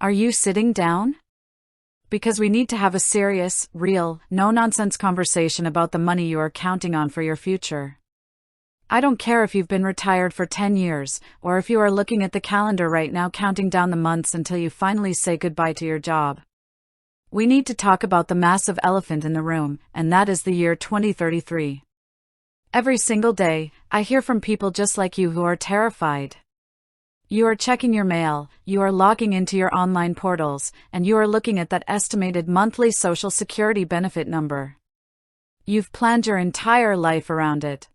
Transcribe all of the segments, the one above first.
Are you sitting down? Because we need to have a serious, real, no-nonsense conversation about the money you are counting on for your future. I don't care if you've been retired for 10 years, or if you are looking at the calendar right now counting down the months until you finally say goodbye to your job. We need to talk about the massive elephant in the room, and that is the year 2033. Every single day, I hear from people just like you who are terrified. You are checking your mail, you are logging into your online portals, and you are looking at that estimated monthly Social Security benefit number. You've planned your entire life around it.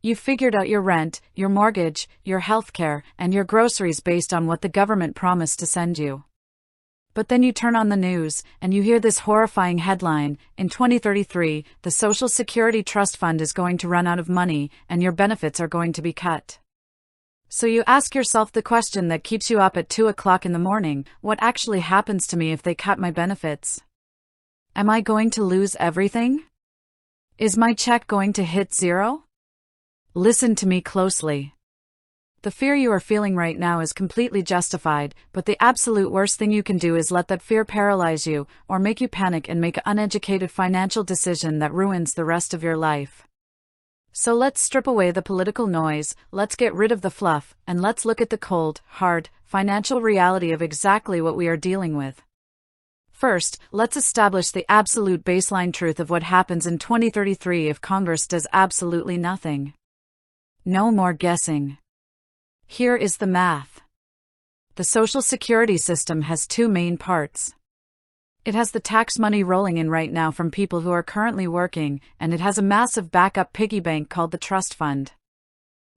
You've figured out your rent, your mortgage, your healthcare, and your groceries based on what the government promised to send you. But then you turn on the news, and you hear this horrifying headline: in 2033, the Social Security Trust Fund is going to run out of money, and your benefits are going to be cut. So you ask yourself the question that keeps you up at 2 o'clock in the morning: what actually happens to me if they cut my benefits? Am I going to lose everything? Is my check going to hit zero? Listen to me closely. The fear you are feeling right now is completely justified, but the absolute worst thing you can do is let that fear paralyze you, or make you panic and make an uneducated financial decision that ruins the rest of your life. So let's strip away the political noise, let's get rid of the fluff, and let's look at the cold, hard, financial reality of exactly what we are dealing with. First, let's establish the absolute baseline truth of what happens in 2033 if Congress does absolutely nothing. No more guessing. Here is the math. The Social Security system has two main parts. It has the tax money rolling in right now from people who are currently working, and it has a massive backup piggy bank called the trust fund.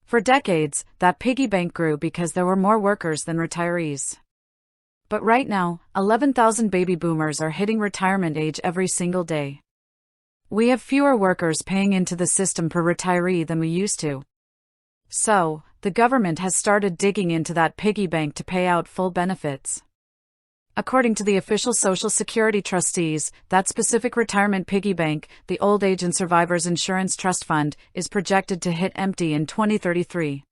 For decades, that piggy bank grew because there were more workers than retirees. But right now, 11,000 baby boomers are hitting retirement age every single day. We have fewer workers paying into the system per retiree than we used to. So, the government has started digging into that piggy bank to pay out full benefits. According to the official Social Security Trustees, that specific retirement piggy bank, the Old Age and Survivors Insurance Trust Fund, is projected to hit empty in 2033.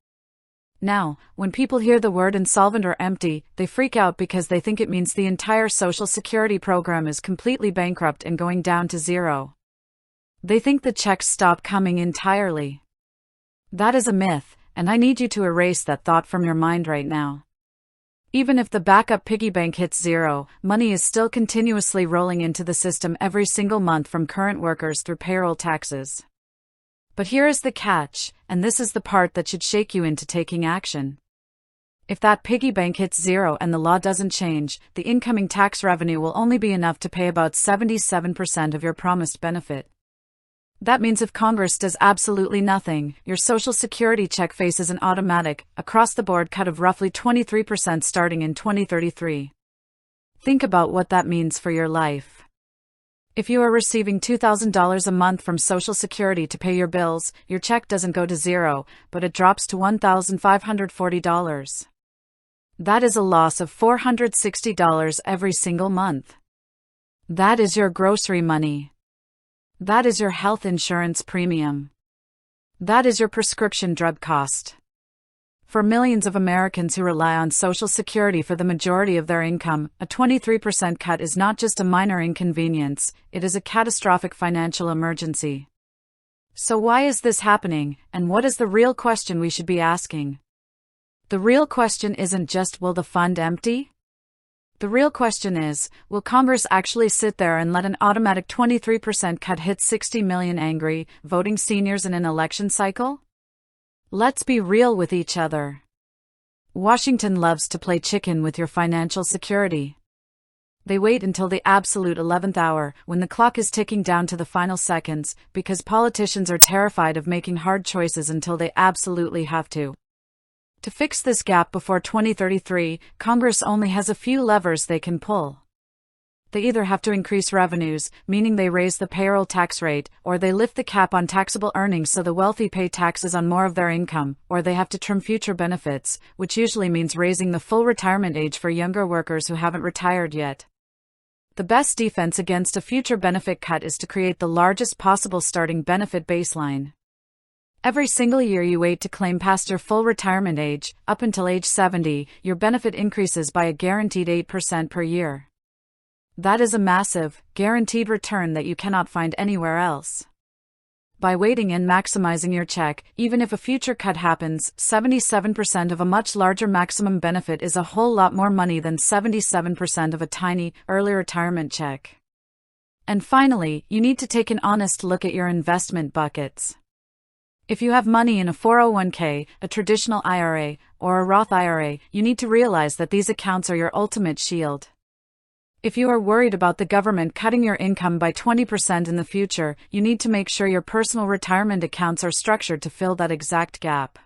Now, when people hear the word insolvent or empty, they freak out because they think it means the entire Social Security program is completely bankrupt and going down to zero. They think the checks stop coming entirely. That is a myth, and I need you to erase that thought from your mind right now. Even if the backup piggy bank hits zero, money is still continuously rolling into the system every single month from current workers through payroll taxes. But here is the catch, and this is the part that should shake you into taking action. If that piggy bank hits zero and the law doesn't change, the incoming tax revenue will only be enough to pay about 77% of your promised benefit. That means if Congress does absolutely nothing, your Social Security check faces an automatic, across-the-board cut of roughly 23% starting in 2033. Think about what that means for your life. If you are receiving $2,000 a month from Social Security to pay your bills, your check doesn't go to zero, but it drops to $1,540. That is a loss of $460 every single month. That is your grocery money. That is your health insurance premium. That is your prescription drug cost. For millions of Americans who rely on Social Security for the majority of their income, a 23% cut is not just a minor inconvenience, it is a catastrophic financial emergency. So why is this happening, and what is the real question we should be asking? The real question isn't just, will the fund empty? The real question is, will Congress actually sit there and let an automatic 23% cut hit 60 million angry, voting seniors in an election cycle? Let's be real with each other. Washington loves to play chicken with your financial security. They wait until the absolute 11th hour, when the clock is ticking down to the final seconds, because politicians are terrified of making hard choices until they absolutely have to. To fix this gap before 2033, Congress only has a few levers they can pull. They either have to increase revenues, meaning they raise the payroll tax rate, or they lift the cap on taxable earnings so the wealthy pay taxes on more of their income, or they have to trim future benefits, which usually means raising the full retirement age for younger workers who haven't retired yet. The best defense against a future benefit cut is to create the largest possible starting benefit baseline. Every single year you wait to claim past your full retirement age, up until age 70, your benefit increases by a guaranteed 8% per year. That is a massive, guaranteed return that you cannot find anywhere else. By waiting and maximizing your check, even if a future cut happens, 77% of a much larger maximum benefit is a whole lot more money than 77% of a tiny, early retirement check. And finally, you need to take an honest look at your investment buckets. If you have money in a 401k, a traditional IRA, or a Roth IRA, you need to realize that these accounts are your ultimate shield. If you are worried about the government cutting your income by 20% in the future, you need to make sure your personal retirement accounts are structured to fill that exact gap.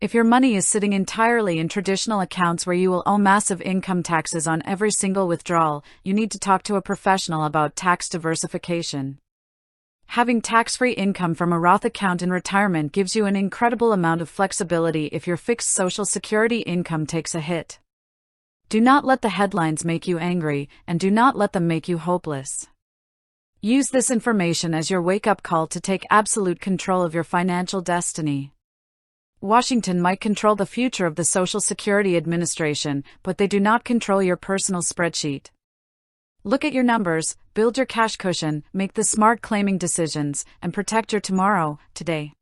If your money is sitting entirely in traditional accounts where you will owe massive income taxes on every single withdrawal, you need to talk to a professional about tax diversification. Having tax-free income from a Roth account in retirement gives you an incredible amount of flexibility if your fixed Social Security income takes a hit. Do not let the headlines make you angry, and do not let them make you hopeless. Use this information as your wake-up call to take absolute control of your financial destiny. Washington might control the future of the Social Security Administration, but they do not control your personal spreadsheet. Look at your numbers, build your cash cushion, make the smart claiming decisions, and protect your tomorrow, today.